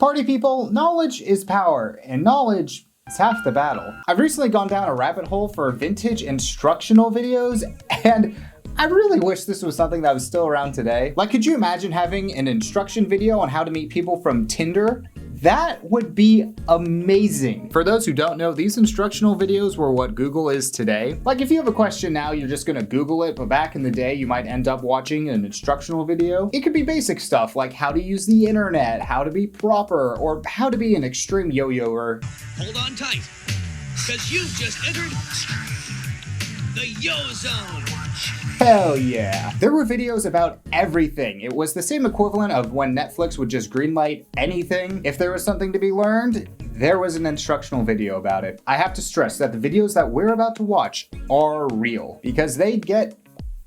Party people, knowledge is power, and knowledge is half the battle. I've recently gone down a rabbit hole for vintage instructional videos, and I really wish this was something that was still around today. Like, could you imagine having an instruction video on how to meet people from Tinder? That would be amazing. For those who don't know, these instructional videos were what Google is today. Like, if you have a question now, you're just gonna Google it, but back in the day, you might end up watching an instructional video. It could be basic stuff like how to use the internet, how to be proper, or how to be an extreme yo-yoer. Hold on tight, because you've just entered the Yo Zone. Hell yeah. There were videos about everything. It was the same equivalent of when Netflix would just greenlight anything. If there was something to be learned, there was an instructional video about it. I have to stress that the videos that we're about to watch are real, because they get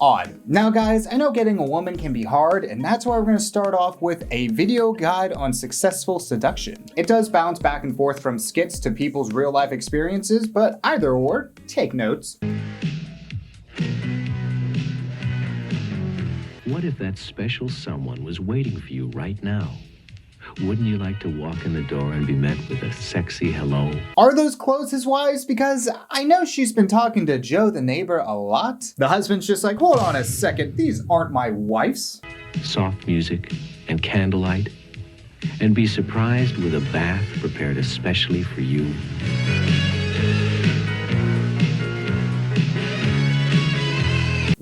odd. Now guys, I know getting a woman can be hard, and that's why we're gonna start off with a video guide on successful seduction. It does bounce back and forth from skits to people's real life experiences, but either or, take notes. What if that special someone was waiting for you right now? Wouldn't you like to walk in the door and be met with a sexy hello? Are those clothes his wife's? Because I know she's been talking to Joe the neighbor a lot. The husband's just like, hold on a second, these aren't my wife's. Soft music and candlelight, and be surprised with a bath prepared especially for you.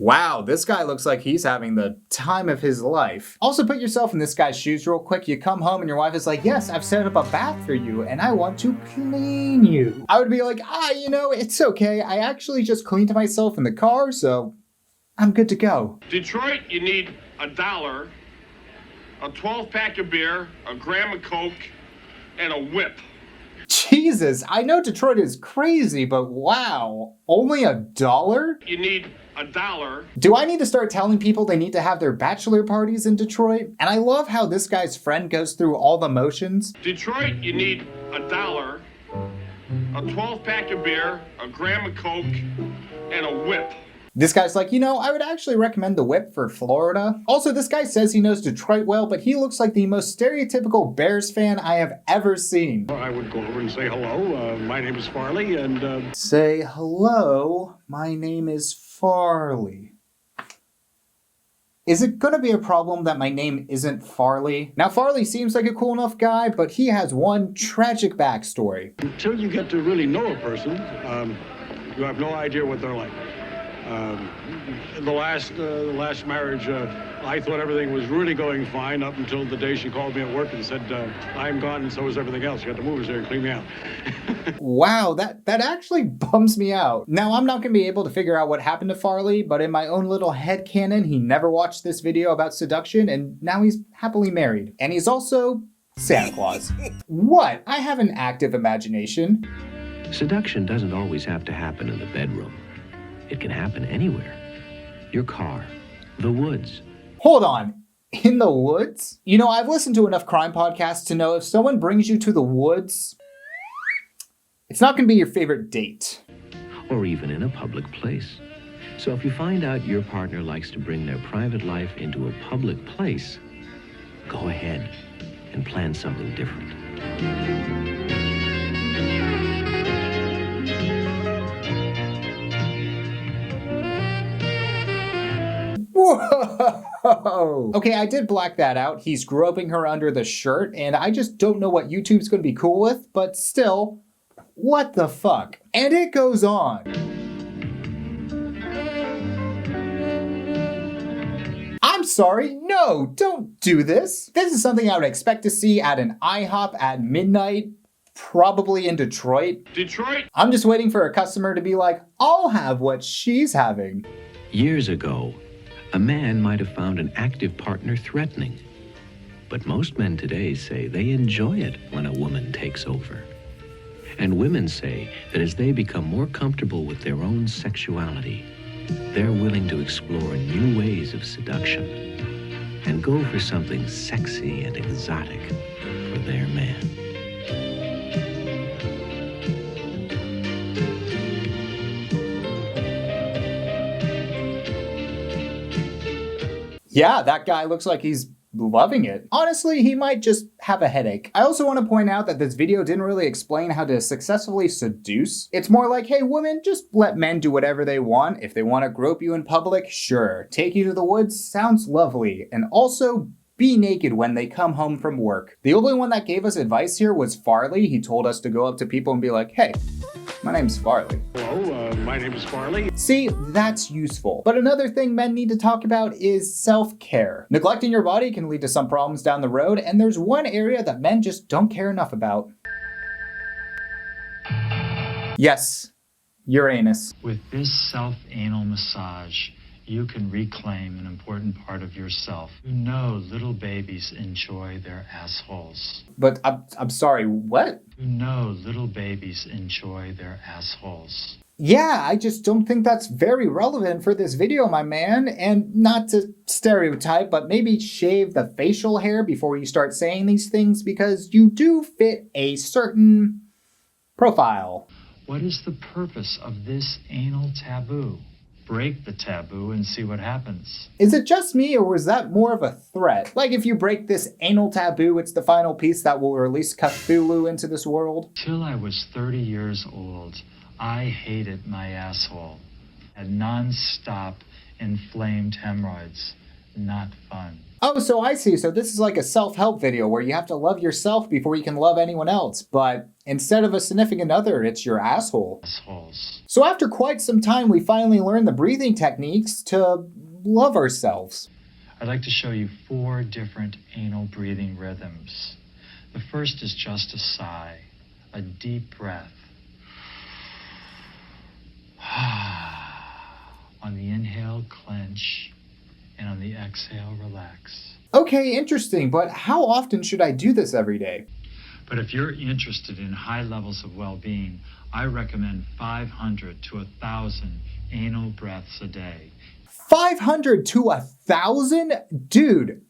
Wow, this guy looks like he's having the time of his life. Also, put yourself in this guy's shoes real quick. You come home and your wife is like, yes, I've set up a bath for you and I want to clean you. I would be like, you know, it's okay. I actually just cleaned myself in the car, so I'm good to go. Detroit, you need $1, a 12-pack of beer, a gram of Coke, and a whip. Jesus, I know Detroit is crazy, but wow, only $1? You need $1. Do I need to start telling people they need to have their bachelor parties in Detroit? And I love how this guy's friend goes through all the motions. Detroit, you need $1, a 12-pack of beer, a gram of Coke, and a whip. This guy's like, you know, I would actually recommend the whip for Florida. Also, this guy says he knows Detroit well, but he looks like the most stereotypical Bears fan I have ever seen. I would go over and say hello, my name is Farley, and... Say hello, my name is Farley. Is it gonna be a problem that my name isn't Farley? Now, Farley seems like a cool enough guy, but he has one tragic backstory. Until you get to really know a person, you have no idea what they're like. The last marriage, I thought everything was really going fine up until the day she called me at work and said, I'm gone and so is everything else. You got the movers here and clean me out. Wow, that actually bums me out. Now, I'm not gonna be able to figure out what happened to Farley, but in my own little headcanon, he never watched this video about seduction and now he's happily married. And he's also Santa Claus. What? I have an active imagination. Seduction doesn't always have to happen in the bedroom. It can happen anywhere. Your car, the woods. Hold on, in the woods? You know, I've listened to enough crime podcasts to know if someone brings you to the woods, it's not gonna be your favorite date. Or even in a public place. So if you find out your partner likes to bring their private life into a public place, go ahead and plan something different. Whoa! Okay, I did black that out. He's groping her under the shirt, and I just don't know what YouTube's gonna be cool with, but still, what the fuck? And it goes on. I'm sorry, no, don't do this. This is something I would expect to see at an IHOP at midnight, probably in Detroit. Detroit? I'm just waiting for a customer to be like, I'll have what she's having. Years ago, a man might have found an active partner threatening. But most men today say they enjoy it when a woman takes over. And women say that as they become more comfortable with their own sexuality, they're willing to explore new ways of seduction and go for something sexy and exotic for their man. Yeah, that guy looks like he's loving it. Honestly, he might just have a headache. I also want to point out that this video didn't really explain how to successfully seduce. It's more like, hey women, just let men do whatever they want. If they want to grope you in public, sure. Take you to the woods, sounds lovely. And also, be naked when they come home from work. The only one that gave us advice here was Farley. He told us to go up to people and be like, hey, my name's Farley. Hello, my name is Farley. See, that's useful. But another thing men need to talk about is self-care. Neglecting your body can lead to some problems down the road, and there's one area that men just don't care enough about. Yes, Uranus. With this self-anal massage, you can reclaim an important part of yourself. You know little babies enjoy their assholes. But I'm sorry, what? You know little babies enjoy their assholes. Yeah, I just don't think that's very relevant for this video, my man. And not to stereotype, but maybe shave the facial hair before you start saying these things, because you do fit a certain profile. What is the purpose of this anal taboo? Break the taboo and see what happens. Is it just me, or was that more of a threat? Like if you break this anal taboo, it's the final piece that will release Cthulhu into this world? Till I was 30 years old, I hated my asshole. Had non-stop inflamed hemorrhoids. Not fun. Oh, so I see. So this is like a self-help video where you have to love yourself before you can love anyone else. But instead of a significant other, it's your asshole. Assholes. So after quite some time, we finally learned the breathing techniques to love ourselves. I'd like to show you 4 different anal breathing rhythms. The first is just a sigh, a deep breath. On the inhale, clench, and on the exhale, relax. Okay, interesting, but how often should I do this every day? But if you're interested in high levels of well-being, I recommend 500 to 1,000 anal breaths a day. 500 to 1,000? Dude,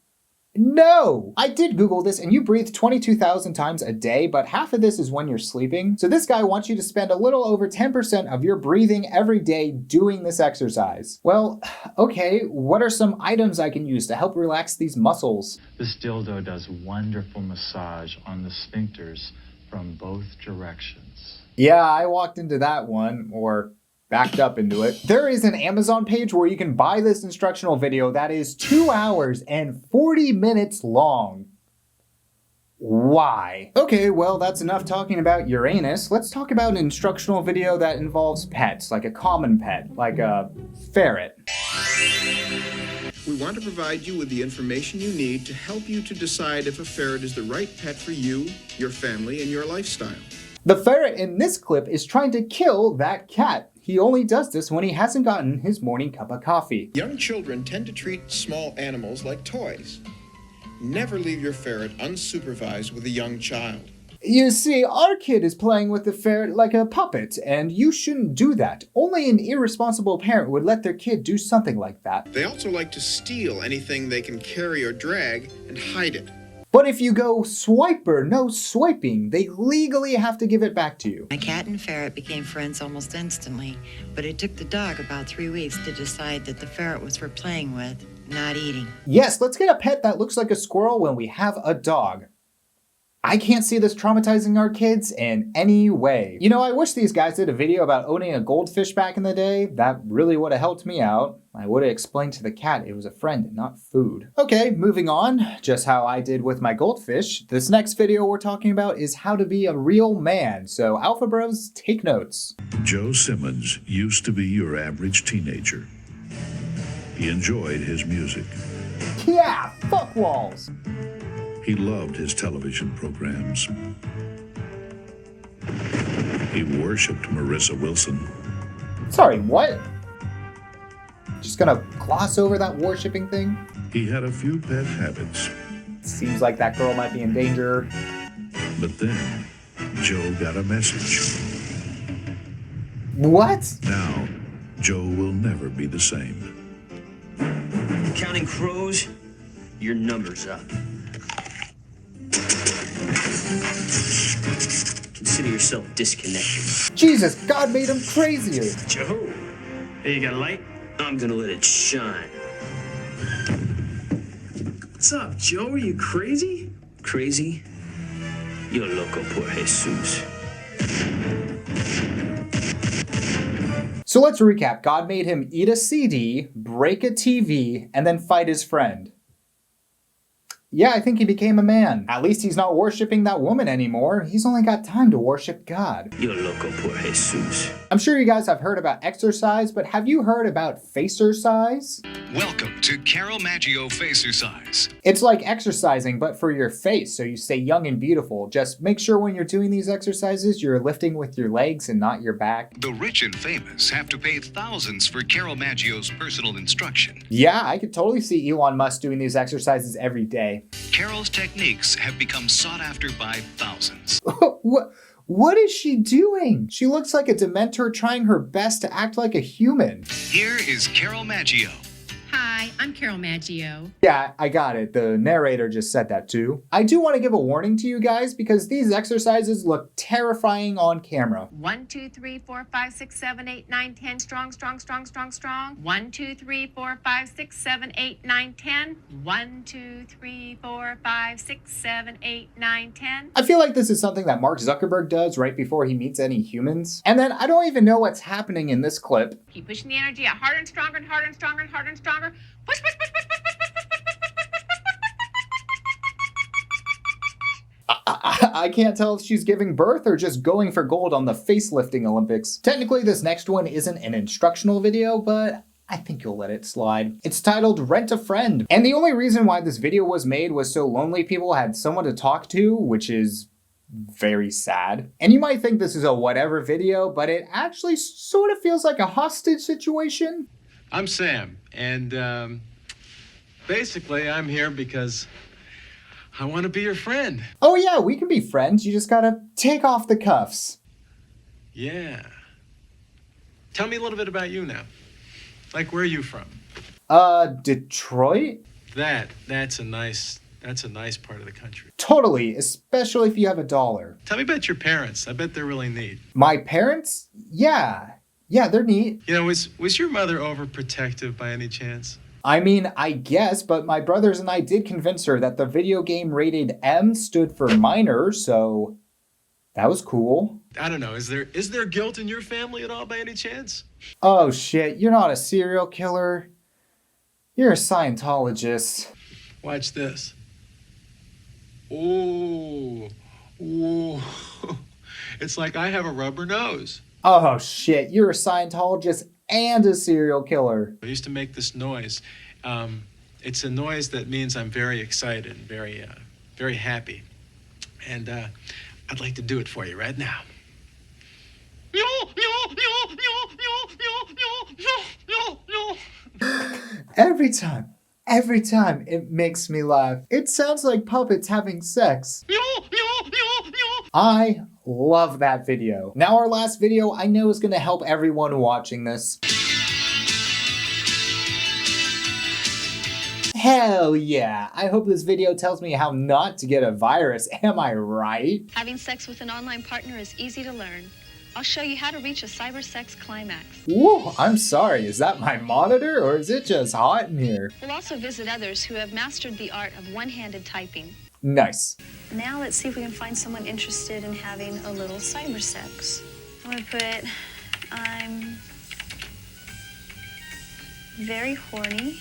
no! I did Google this, and you breathe 22,000 times a day, but half of this is when you're sleeping. So this guy wants you to spend a little over 10% of your breathing every day doing this exercise. Well, okay, what are some items I can use to help relax these muscles? This dildo does wonderful massage on the sphincters from both directions. Yeah, I walked into that one, or backed up into it. There is an Amazon page where you can buy this instructional video that is 2 hours and 40 minutes long. Why? Okay, well, that's enough talking about Uranus. Let's talk about an instructional video that involves pets, like a common pet, like a ferret. We want to provide you with the information you need to help you to decide if a ferret is the right pet for you, your family, and your lifestyle. The ferret in this clip is trying to kill that cat. He only does this when he hasn't gotten his morning cup of coffee. Young children tend to treat small animals like toys. Never leave your ferret unsupervised with a young child. You see, our kid is playing with the ferret like a puppet, and you shouldn't do that. Only an irresponsible parent would let their kid do something like that. They also like to steal anything they can carry or drag and hide it. But if you go swiper, no swiping, they legally have to give it back to you. My cat and ferret became friends almost instantly, but it took the dog about 3 weeks to decide that the ferret was for playing with, not eating. Yes, let's get a pet that looks like a squirrel when we have a dog. I can't see this traumatizing our kids in any way. You know, I wish these guys did a video about owning a goldfish back in the day. That really would have helped me out. I would have explained to the cat it was a friend and not food. Okay, moving on. Just how I did with my goldfish. This next video we're talking about is how to be a real man. So Alpha Bros, take notes. Joe Simmons used to be your average teenager. He enjoyed his music. Yeah, fuck walls. He loved his television programs. He worshipped Marissa Wilson. Sorry, what? Just gonna gloss over that worshipping thing? He had a few pet habits. Seems like that girl might be in danger. But then, Joe got a message. What? Now, Joe will never be the same. Counting crows, your number's up. Consider yourself disconnected. Jesus, God made him crazier. Joe, hey, you got a light? I'm gonna let it shine. What's up, Joe? Are you crazy? Crazy? You're loco por Jesus. So let's recap. God made him eat a CD, break a TV, and then fight his friend. Yeah, I think he became a man. At least he's not worshiping that woman anymore. He's only got time to worship God. You're loco por Jesus. I'm sure you guys have heard about exercise, but have you heard about Facercise? Welcome to Carol Maggio Facercise. It's like exercising, but for your face, so you stay young and beautiful. Just make sure when you're doing these exercises, you're lifting with your legs and not your back. The rich and famous have to pay thousands for Carol Maggio's personal instruction. Yeah, I could totally see Elon Musk doing these exercises every day. Carol's techniques have become sought after by thousands. What is she doing? She looks like a Dementor trying her best to act like a human. Here is Carol Maggio. Hi, I'm Carol Maggio. Yeah, I got it. The narrator just said that too. I do want to give a warning to you guys because these exercises look terrifying on camera. 1, 2, 3, 4, 5, 6, 7, 8, 9, 10. Strong, strong, strong, strong, strong. 1, 2, 3, 4, 5, 6, 7, 8, 9, 10. 1, 2, 3, 4, 5, 6, 7, 8, 9, 10. I feel like this is something that Mark Zuckerberg does right before he meets any humans. And then I don't even know what's happening in this clip. Keep pushing the energy out harder and stronger and harder and stronger and harder and stronger. Push, push, push, push, push, push, push, push, push, push, push, push, push. I can't tell if she's giving birth or just going for gold on the facelifting Olympics. Technically, this next one isn't an instructional video, but I think you'll let it slide. It's titled Rent a Friend. And the only reason why this video was made was so lonely people had someone to talk to, which is very sad. And you might think this is a whatever video, but it actually sort of feels like a hostage situation. I'm Sam, and basically I'm here because I want to be your friend. Oh yeah, we can be friends. You just gotta take off the cuffs. Yeah. Tell me a little bit about you now. Like, where are you from? Detroit? That's a nice part of the country. Totally, especially if you have $1. Tell me about your parents. I bet they're really neat. My parents? Yeah, they're neat. You know, was your mother overprotective by any chance? I mean, I guess, but my brothers and I did convince her that the video game rated M stood for minor, so that was cool. I don't know, is there guilt in your family at all by any chance? Oh shit, you're not a serial killer. You're a Scientologist. Watch this. Ooh. It's like I have a rubber nose. Oh shit, you're a Scientologist and a serial killer. I used to make this noise. It's a noise that means I'm very excited, very happy. And I'd like to do it for you right now. Every time it makes me laugh. It sounds like puppets having sex. I love that video. Now our last video I know is gonna help everyone watching this. Hell yeah! I hope this video tells me how not to get a virus, am I right? Having sex with an online partner is easy to learn. I'll show you how to reach a cybersex climax. Whoa, I'm sorry, is that my monitor or is it just hot in here? We'll also visit others who have mastered the art of one-handed typing. Nice. Now let's see if we can find someone interested in having a little cybersex. I'm gonna put, I'm very horny.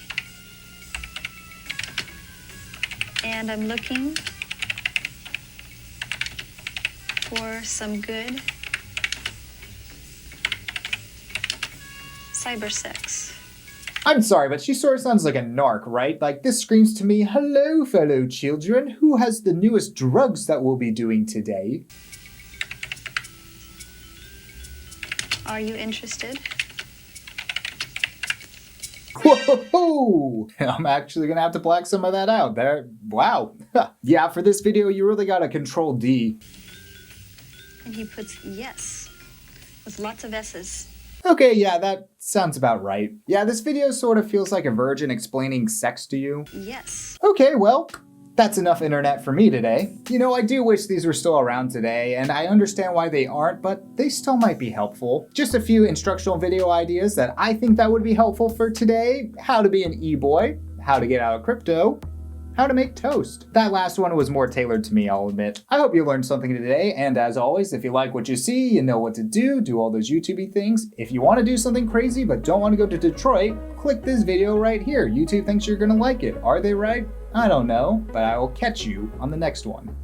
And I'm looking for some good cybersex. I'm sorry, but she sort of sounds like a narc, right? Like, this screams to me, hello, fellow children. Who has the newest drugs that we'll be doing today? Are you interested? Whoa! I'm actually gonna have to black some of that out there. Wow. Yeah, for this video, you really gotta control D. And he puts yes, with lots of S's. Okay, yeah, that sounds about right. Yeah, this video sort of feels like a virgin explaining sex to you. Yes. Okay, well, that's enough internet for me today. You know, I do wish these were still around today, and I understand why they aren't, but they still might be helpful. Just a few instructional video ideas that I think that would be helpful for today. How to be an e-boy, how to get out of crypto, how to make toast. That last one was more tailored to me, I'll admit. I hope you learned something today, and as always, if you like what you see, you know what to do all those YouTube-y things. If you want to do something crazy but don't want to go to Detroit, click this video right here. YouTube thinks you're gonna like it. Are they right? I don't know, but I will catch you on the next one.